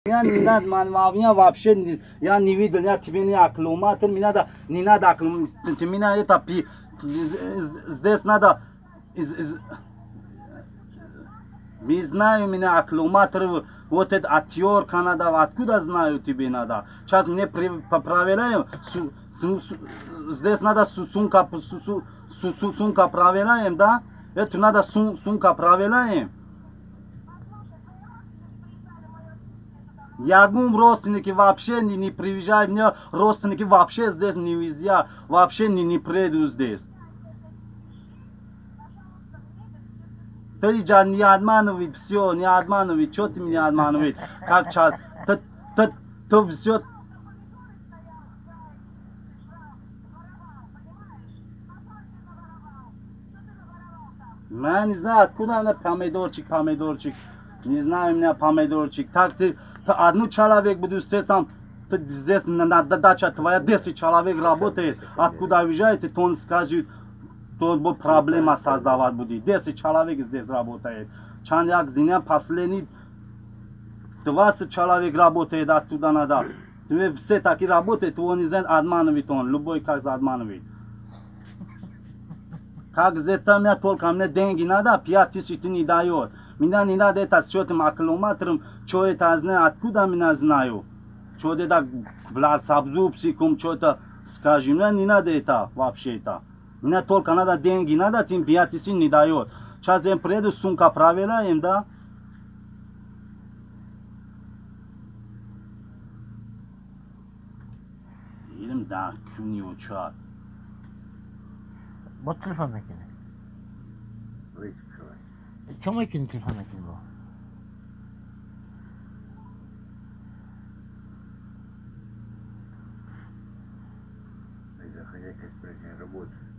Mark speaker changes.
Speaker 1: Я не надо, меня вообще, я не видел, я тебе не акклуматор, не надо акклуматор, ты меня это, здесь надо, не знаю меня акклуматор, вот этот актер Канада, откуда знаю тебе надо, сейчас мне проверяем, здесь надо сумка проверяем, да, это надо сумка проверяем. Ягум родственники вообще не приезжают, мне родственники вообще здесь не везде, вообще не придут здесь. Ты же не обманывай, все, не обманывай, что ты меня обманываешь, как сейчас, ты все. Я не знаю, откуда у меня помидорчик, не знаю, у меня помидорчик, так ты одну человек буду здесь на даче твоя 10 человек работает, откуда уезжаете, то он скажет, то будет проблема создавать будет, 10 человек здесь работает, чаньяк зиня последний 20 человек работает оттуда надо, все такие работают, он из обманывает он, любой как обманывает. Как здесь там я только мне деньги надо, 5000 не дает. Меня не надо это с этим аккумулятором, что это знаю, откуда меня знаю. Что это, блядь, сабзубсиком, что-то скажи. Мне не надо это вообще-то. Мне только надо деньги, надо, тем 5000 не дает. Сейчас я приеду, сумка проверяем, да? Yerim da kuni uçar.
Speaker 2: Bu telefon makine. Çok makine telefon makine bu.
Speaker 3: Это хозяйка работает.